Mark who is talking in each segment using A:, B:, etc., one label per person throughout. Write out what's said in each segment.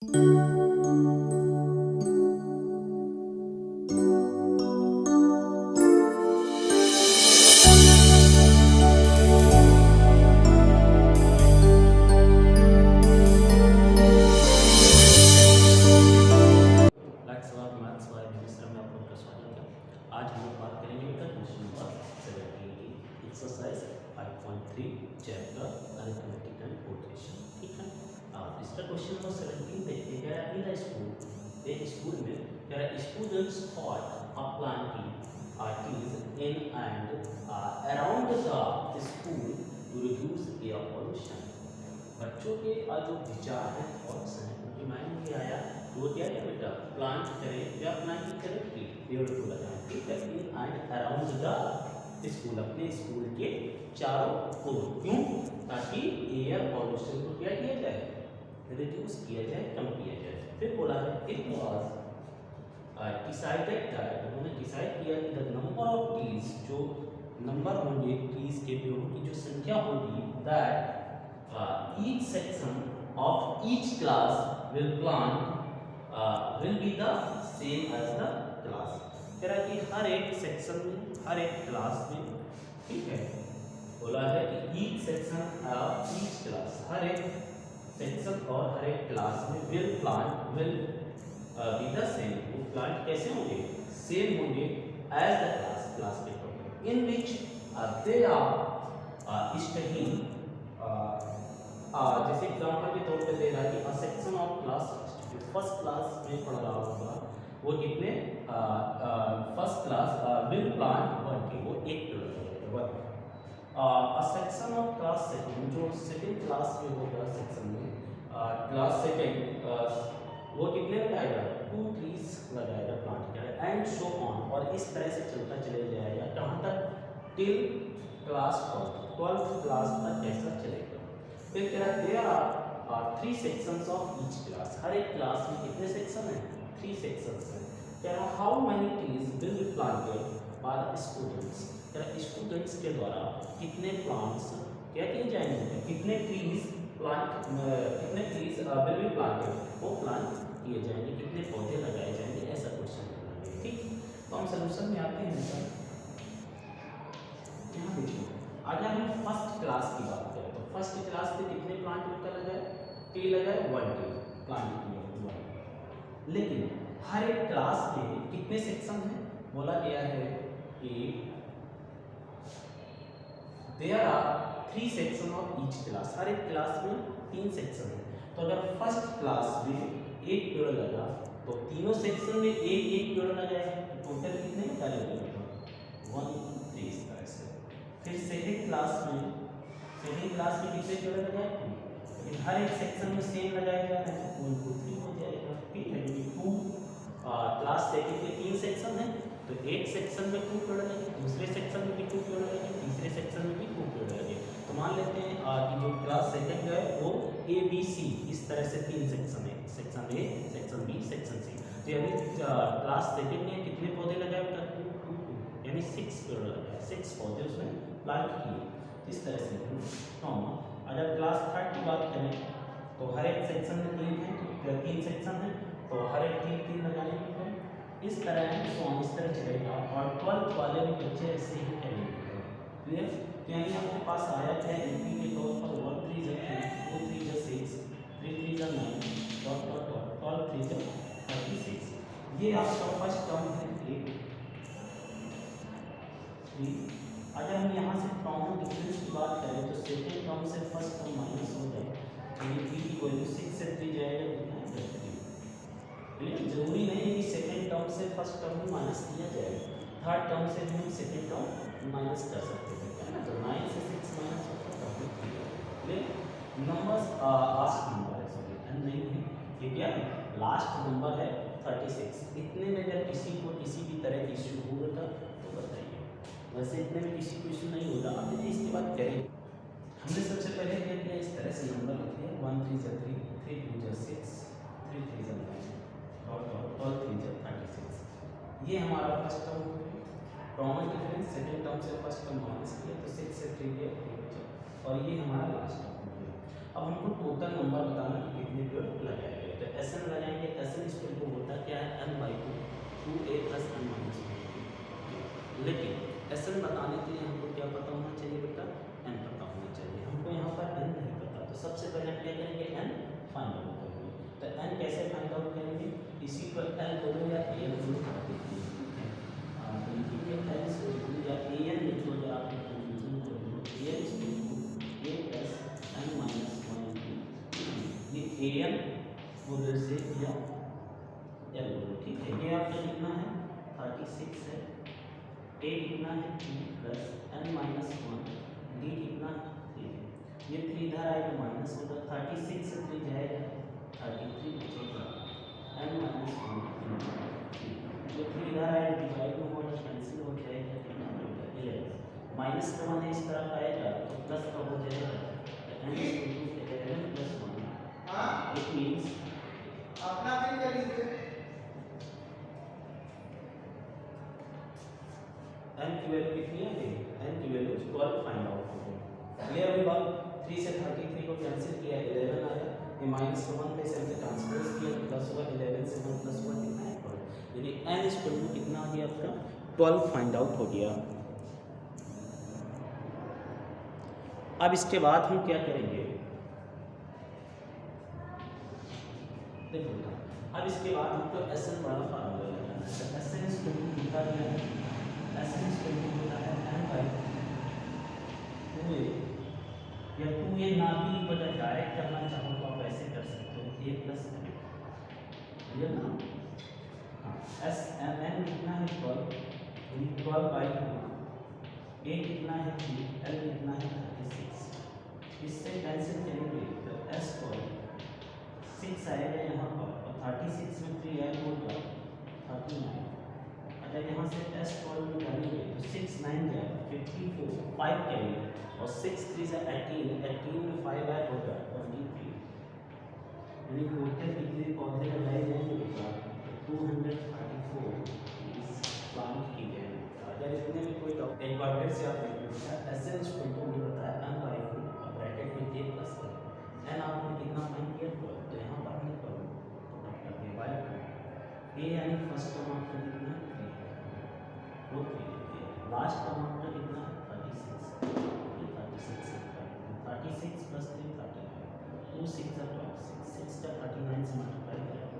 A: Maths वाले मिश्र में आप लोग का स्वागत है। आज हम लोग बात करेंगे बेटा क्वेश्चन नंबर 17 की एक्सरसाइज 5.3 चैप्टर अरिथमेटिक एंड पोर्ट्रेशन। ठीक है, इसका क्वेश्चन नंबर 17 देखिए क्या है। इन द स्कूल, एक स्कूल में क्या है, students thought of planting trees in and around the school to reduce air pollution। बच्चों के जो विचार हैं थॉट्स हैं उनके माइंड में आया वो क्या है बेटा, प्लांट करें या प्लांटिंग करें, पेड़ को लगाएं। ठीक है, in and around the school, अपने स्कूल के चारों ओर। क्यों? ताकि एयर पॉल्यूशन को क्या किया जाए, रिड्यूस किया जाए, कम किया जाए। फिर बोला है इट वाज डिसाइडेड दैट, उन्होंने डिसाइड किया कि द नंबर ऑफ ट्रीज, जो नंबर होंगे ट्रीज के पेड़ों की जो संख्या होगी, that each section of each class will be the same as the class। कह रहा है कि हर एक सेक्शन में, हर एक क्लास में, ठीक है, बोला है कि each section of each class, हर एक सेक्शन और हर एक क्लास में will be the same, वो प्लांट कैसे होंगे, सेम होंगे as the क्लास के topic in which they are studying। जैसे एग्जांपल के तौर पे दे रहा है कि अ सेक्शन ऑफ क्लास, जो फर्स्ट क्लास में पढ़ रहा होगा वो कितने, first class will plant one tree, वो एक पेड़ लगाएगा। A section of class second, जो सेकंड क्लास में होगा सेक्शन में, क्लास सेकंड, वो कितने लगाएगा, टू ट्रीज लगाएगा, प्लांट करेगा, एंड सो ऑन, और इस तरह से चलता चले जाएगा कहाँ तक, टिल क्लास 12th क्लास तक ऐसा चलेगा। फिर कह रहा है there are 3 sections of each class, हर एक क्लास में कितने सेक्शन हैं, 3 सेक्शंस हैं। कह रहा how many trees will be planted by the students, कह रहा स्टूडेंट्स के द्वारा कितने प्लांट्स क्या किए जाएंगे, कितने ट्रीज विल बी प्लांटेड, वो प्लांट किए जाएंगे, कितने पौधे लगाए जाएंगे, ऐसा क्वेश्चन बनाएंगे। ठीक, तो हम सोल्यूशन में आते हैं सर। यहाँ देखिए, अगर हम फर्स्ट क्लास की बात करें तो फर्स्ट क्लास में कितने प्लांट उनका लगाए, ट्री लगाए, 1 ट्री प्लांट किया हुआ। लेकिन हर एक क्लास में कितने सेक्शन हैं, बोला गया है कि there are 3 section of each class, हर एक क्लास में 3 सेक्शन है। तो अगर फर्स्ट क्लास में एक पेड़ लगा तो तीनों सेक्शन में एक एक पेड़ लगाएगा, टोटल कितने लगेगा, 1 2 3, इस तरह से। फिर सेकंड क्लास में कितने पेड़ लगाए, लेकिन हर एक सेक्शन में सेम लगाया जा रहा है, 1 2 3 हो जाएगा। ठीक है, क्योंकि टू क्लास सेकंड के 3 सेक्शन है, तो एक सेक्शन में 2 पेड़ लगे, दूसरे सेक्शन में भी 2 पेड़ लगे, तीसरे सेक्शन में भी 2 पेड़ लगे। तो मान लेते हैं कि जो क्लास सेकंड है वो ए बी सी, इस तरह से 3 सेक्शन है, section A, section B, section C. तो यानी क्लास सेकंड में कितने पौधे लगाए, 2 2 यानी 6 पेड़ लगाए, 6 पौधे उसमें प्लांट किए। इस तरह से अगर क्लास थर्ड की बात करें तो हर एक सेक्शन में 3 है, तो 3 सेक्शन है, तो हर एक 3 लगाएंगे। इस तरह है, इस तरह चलेगा। और 12th वाले भी बच्चे ऐसे ही करेंगे। क्लियर? तो यानी आपके पास आया क्या, एमपी के तौर पर 1 3 जा 3 2 3 जा 6 3 3 जा 9 डॉट डॉट डॉट 12 3 जा 36। ये आपका फर्स्ट टर्म है 8 3। अगर हम यहाँ से कॉमन डिफरेंस की बात करें तो सेकंड टर्म से फर्स्ट टर्म माइनस हो जाए, तो ये 3 की वैल्यू 6 से 3 जाएगा कितना है, 3। लेकिन जरूरी नहीं है कि सेकंड टर्म से फर्स्ट टर्म भी माइनस किया जाए, थर्ड टर्म से भी हम सेकंड टर्म माइनस कर सकते हैं, है ना। तो 9 से 6 माइनस होता है तो 3। लेकिन नंबर्स लास्ट नंबर है, सॉरी एंड नहीं है, ये क्या है, लास्ट नंबर है 36। इतने में अगर किसी को किसी भी तरह की इश्यू होगा तो बताइए, वैसे इतने में किसी को इश्यू नहीं होगा। अब देखिए इसके बाद करें, हमने सबसे पहले क्या किया, इस तरह से नंबर लिख लिया, 1 3 जा 3 3 2 जा 6 3 3 जा 9 और 3 जा 36। ये हमारा फर्स्ट टर्म हो गया। कॉमन डिफरेंस सेकंड टर्म से फर्स्ट टर्म माइनस किया तो 6 से 3 गया 3, और ये हमारा लास्ट टर्म हो गया। अब हमको टोटल नंबर बताना कि कितने पेड़ लगाए गए। तो एस एन लगाएंगे, एस एन स्क्वायर को होता क्या है n/2 2a + n-1। लेकिन एस एन बताने के लिए हमको क्या पता होना चाहिए बेटा, n पता होना चाहिए। हमको यहाँ पर n नहीं पता, तो सबसे पहले हम क्या करेंगे, n फाइंड आउट करेंगे। तो n कैसे फाइंड आउट करेंगे, इसी पर l बोलो या an बोलो कर देते हैं, ठीक है। तो लिखिए l या an लिख लो, या आप कंफ्यूजन कर लो, an a + n-1। ये an उधर से या l बोलो, ठीक है। ये आपका कितना है 36 है, a कितना है 3 + n-1, d कितना 3 है। ये 3 इधर आएगा माइनस होगा, 36 से 3 जाएगा 33 बचेगा n-1 जो 3 इधर आएगा डिवाइड में होगा कैंसिल हो जाएगा, कितना होगा 11 माइनस का 1 इस तरफ आएगा तो प्लस का हो जाएगा, तो n = 11 + 1। इट मींस
B: अपना फिल कर लीजिए।
A: n की वैल्यू कितनी आ गई, n की वैल्यू 12 फाइंड आउट हो गई। क्लियर हुई बात। 3 से 33 को कैंसिल किया 11 आया, ये माइनस का 1 पे से हमने ट्रांसफर किया तो प्लस हुआ 11 से 1 प्लस हुआ कितना है 12, यानी n = कितना आ गया आपका 12 फाइंड आउट हो गया। अब इसके बाद हम क्या करेंगे, देखो अब इसके बाद हमको एस एन वाला फार्मूला लगाना है। एस एन = कितना दिया है, एस एन = होता है n/2a या 2a ना भी बजाय डायरेक्ट करना चाहो तो आप ऐसे कर सकते हो a + n, क्लियर ना। हाँ एस n कितना है 12, 12/2, a कितना है 3, l कितना है 36, इससे कैंसिल करेंगे तो s को 6 आएगा यहाँ पर, और 36 में 3 ऐड होगा 39। अगर यहाँ से s कॉल निकालेंगे तो 6 9 जाएगा 54, 5 करेंगे और 6 3 से 18, 18 में 5 ऐड होगा 23, यानी टोटल कितने पौधे लगाए जाएंगे बेटा 234 प्लांट की जाएंगे। अगर इतने में कोई डाउट एक बार फिर से आप देख लीजिएगा, एस एन = मुझे बताया n/2 ब्रैकेट में a + n आपने कितना फाइंड किया 12, तो यहाँ पर हमने 12 पुट कर दिया बाय 2 a यानी फर्स्ट टर्म आपका कितना है 3 वो 3 है, लास्ट टर्म आपका कितना है 36, ये 36 है, 36 + 3 39, 2 6 = 6 का 39 से मल्टीप्लाई करें तो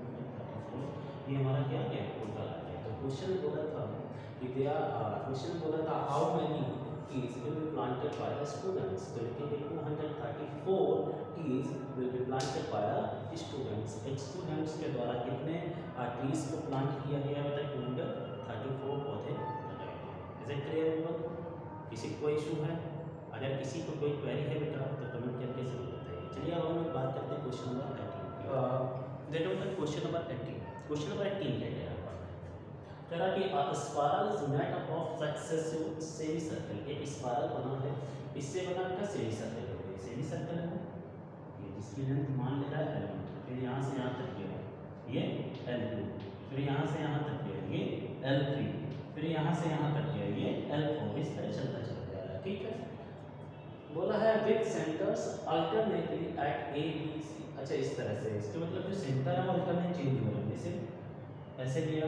A: 34, ये हमारा क्या गया टोटल आ गया। तो क्वेश्चन बोला था कि क्वेश्चन बोला था how many trees will be planted by the students, तो लिखेंगे 234 trees will be planted by the students। Students के द्वारा कितने ट्रीज को प्लांट किया गया है, 234 पौधे लगाए गए। Is it clear everyone? किसी को कोई इशू है? अगर किसी को कोई क्वेरी है बेटा तो कमेंट करके जरूर बताइए। चलिए अब हम लोग बात करते हैं क्वेश्चन नंबर 18। देखो क्वेश्चन नंबर 18, क्वेश्चन नंबर 18 क्या कह रहा है, कह रहा कि spiral is made up of successive semi circle. एक स्पाइरल बना है, इससे बना का सेमी सर्कल है, सेमी सर्कल है ये जिसकी लेंथ मान ले रहा है L1, फिर यहाँ से यहाँ तक गया ये L2, फिर यहाँ से यहाँ तक गया ये L3, फिर यहाँ से यहाँ तक गया ये L4, इस तरह चलता चलता जा रहा है, ठीक है। बोला है with centres alternately at A B C। अच्छा इस तरह से, इसके मतलब जो सेंटर है वो अल्टरनेट चेंज हो रहा है, जैसे ऐसे लिया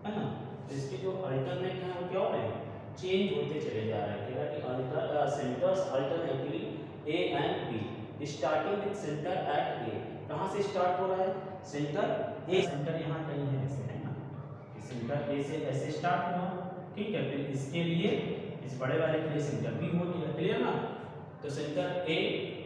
A: है ना, तो इसके जो अल्टरनेट है वो क्या हो रहे हैं चेंज होते चले जा रहे हैं। कह रहा कि centres alternately A and B starting with centre at A। कहाँ से स्टार्ट हो रहा है सेंटर A, सेंटर यहाँ कहीं है ऐसे है ना, सेंटर A से ऐसे स्टार्ट हुआ, ठीक है। फिर इसके लिए इस बड़े वाले के लिए सेंटर B हो गया, क्लियर ना। तो centre A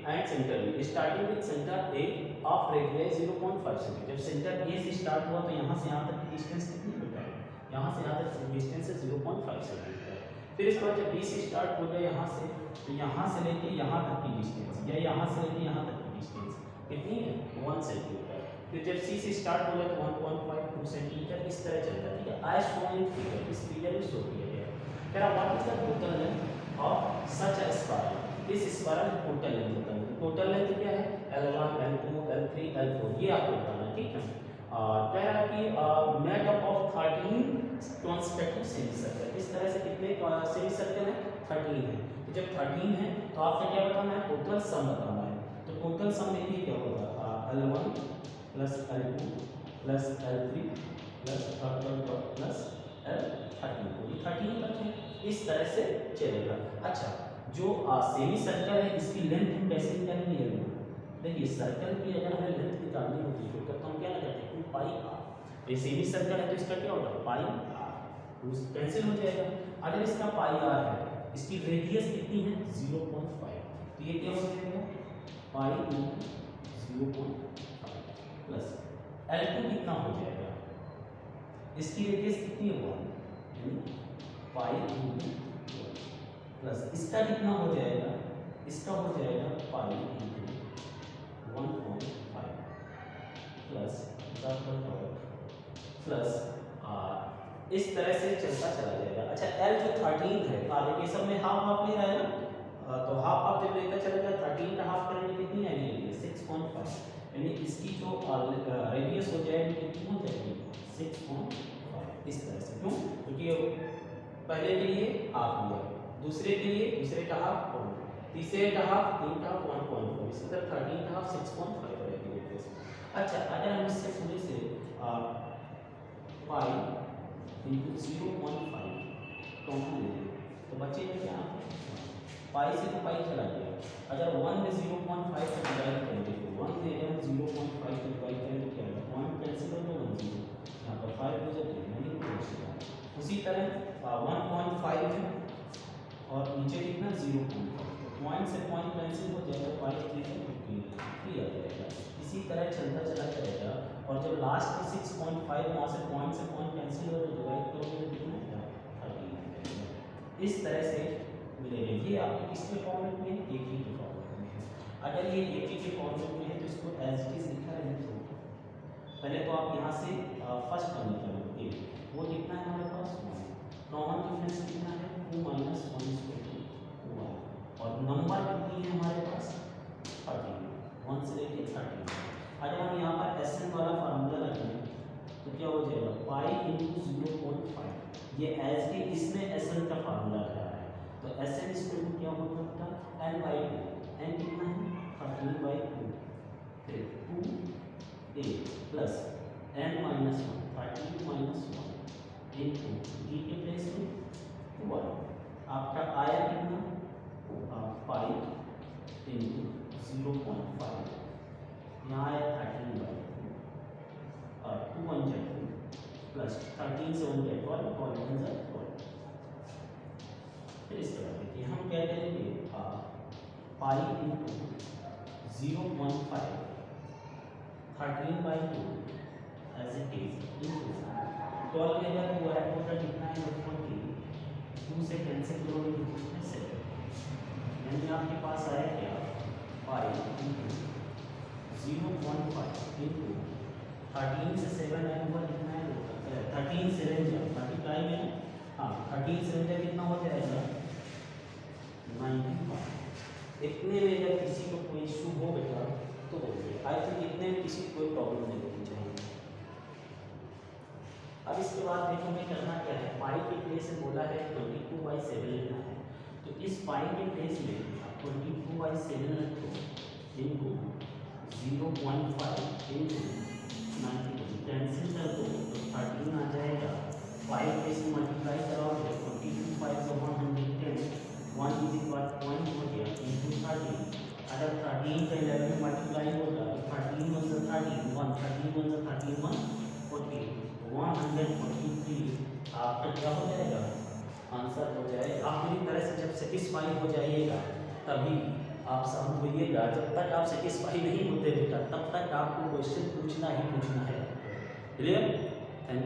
A: and centre B starting with centre A of radius 0.5 centimetre. जब सेंटर A से स्टार्ट हुआ तो यहाँ से यहाँ तक की डिस्टेंस कितनी होता है, यहाँ से यहाँ तक डिस्टेंस है 0.5 सेंटीमीटर। फिर इसके बाद जब B से स्टार्ट हो गया यहाँ से, तो यहाँ से लेके यहाँ तक की डिस्टेंस या यहाँ से लेके यहाँ तक की डिस्टेंस कितनी है 1 सेंटीमीटर। फिर जब C से स्टार्ट हो गया तो 1.52 सेंटीमीटर, इस तरह चलता है, ठीक है। आई शो इन फिगर, इस फिगर में शो किया गया है। कह रहा what is the total length of such a spiral. इस स्पाइरल की टोटल लेंथ बताओ, टोटल लेंथ क्या है L1 L2 L3 L4, ये आपको बताना है, ठीक है। कह रहा है कि made up of 13 consecutive semi circle. इस तरह से कितने सेमी सर्कल है 13 है। तो जब 13 है तो आपको क्या बताना है टोटल सम बताना है। तो टोटल सम देखिए क्या होगा L1 plus L2 plus L3 plus plus L13 को 13 तक है। इस तरह से चलेगा। अच्छा, जो सेमी सर्कल है इसकी लेंथ हम कैसे निकालेंगे? देखिए, सर्कल की अगर हमें लेंथ निकालनी होती है तो हम क्या लगाते हैं? 2 पाई r। ये सेमी सर्कल है तो इसका क्या होगा? पाई r, कैंसिल हो जाएगा। अगर इसका पाई r है, इसकी रेडियस कितनी है? 0.5, तो ये क्या हो जाएगा? पाई इंटू 0.5 प्लस L2 कितना हो जाएगा? इसकी रेडियस कितनी है? 1, यानी पाई इंटू प्लस इसका कितना हो जाएगा? इसका हो जाएगा pi into 1.5 plus plus r। इस तरह से चलता चला जाएगा। अच्छा, L जो 13 है, आगे के सब में हाफ हाफ ले रहा है ना, तो हाफ हाफ जब लेकर चलेगा 13 का हाफ करेंगे कितनी आएगी? 6.5, यानी इसकी जो रेडियस हो जाएगी कितनी हो जाएगी? 6.5। इस तरह से क्यों? क्योंकि पहले के लिए हाफ लिया, दूसरे के लिए दूसरे का हाफ, तीसरे का हाफ, तीन का 1.4, इसी तरह 13 का हाफ 6.5 रहेगी रेडियस। अच्छा, अगर हम इससे पूरे से पाई इंटू 0.5 कॉमन ले लें तो बचेगा क्या? पाई से तो पाई चला गया। अगर 1 में 0.5 से डिवाइड करेंगे तो 1 में अगर हम 0.5 से डिवाइड करें तो क्या होगा? 1 कैंसिल हो तो 1 0, यहाँ पर 5 हो जाए यानी बचेगा। उसी तरह 1.5 है और नीचे कितना? 0.5, पॉइंट से पॉइंट कैंसिल हो जाएगा, 5 3 से 15 आ जाएगा। इसी तरह चलता चला जाएगा और जब लास्ट में 6.5 वहाँ से पॉइंट कैंसिल हो तो डिवाइड करोगे तो कितना है? 13। इस तरह से मिलेगा। ये आपको किसके फॉर्मेट में? एक ही के फॉर्मेट में है। अगर ये एक ही के फॉर्मेट में है तो इसको एज इट इज लिखा रहने दो। पहले तो आप यहाँ से फर्स्ट टर्म निकालोगे, वो कितना है हमारे पास? 1। कॉमन डिफरेंस कितना है? 2 - 1 = 1, और नंबर कितनी है हमारे पास? 13, 1 से लेके 13। अगर हम यहाँ पर Sn वाला फार्मूला लगाएं तो क्या हो जाएगा? पाई इंटू 0.5, ये एज के इसमें Sn का फार्मूला लगा है तो Sn इसको क्या हो सकता है? n/2। n कितना है? 13/2, फिर 2a plus n - 1, 13 - 1 into d के प्लेस में 1। आपका आया कितना? पाई इंटू 0.5, यहाँ आया 13/2 और 2 1 जा 2 प्लस 13 से 1 जा 12, 12 1 जा 12। फिर इस तरह देखिए हम क्या करेंगे? Pi into 0.5, 13/2 as it is into 12 लेगा तो वो ऐड होगा कितना है? 40, 2 से कैंसिल करोगे तो कितना? 7, यानी आपके पास आया क्या? पाई इंटू 0.5 इंटू 13 से 7 आया हुआ कितना है? 13 7 जा मल्टीप्लाई में, हाँ 13 7 जा कितना हो जाएगा? 95। इतने में अगर किसी को कोई इशू हो बेटा तो बोलिए। आई थिंक इतने में किसी को कोई प्रॉब्लम नहीं होनी चाहिए। अब इसके बाद देखो हमें करना क्या है? पाई के प्लेस से बोला है 22/7 लेना है, तो इस पाई के प्लेस में 22/7 रखो इंटू 0.5 इंटू 90, कैंसिल कर दो तो 13 आ जाएगा। 5 पे से मल्टीप्लाई कराओगे 22 5 से 110, 1 इज इक्वल पॉइंट हो गया इंटू 13। अगर 13 का 11 में मल्टीप्लाई होगा तो 13 1 से 13 1, 13 1 से 13 1 40, 143 आपका क्या हो जाएगा? आंसर हो जाएगा। आप पूरी तरह से जब सेटिस्फाई हो जाइएगा तभी आप सम होइएगा। जब तक आप सेटिस्फाई नहीं होते बेटा तब तक आपको क्वेश्चन पूछना ही पूछना है। क्लियर?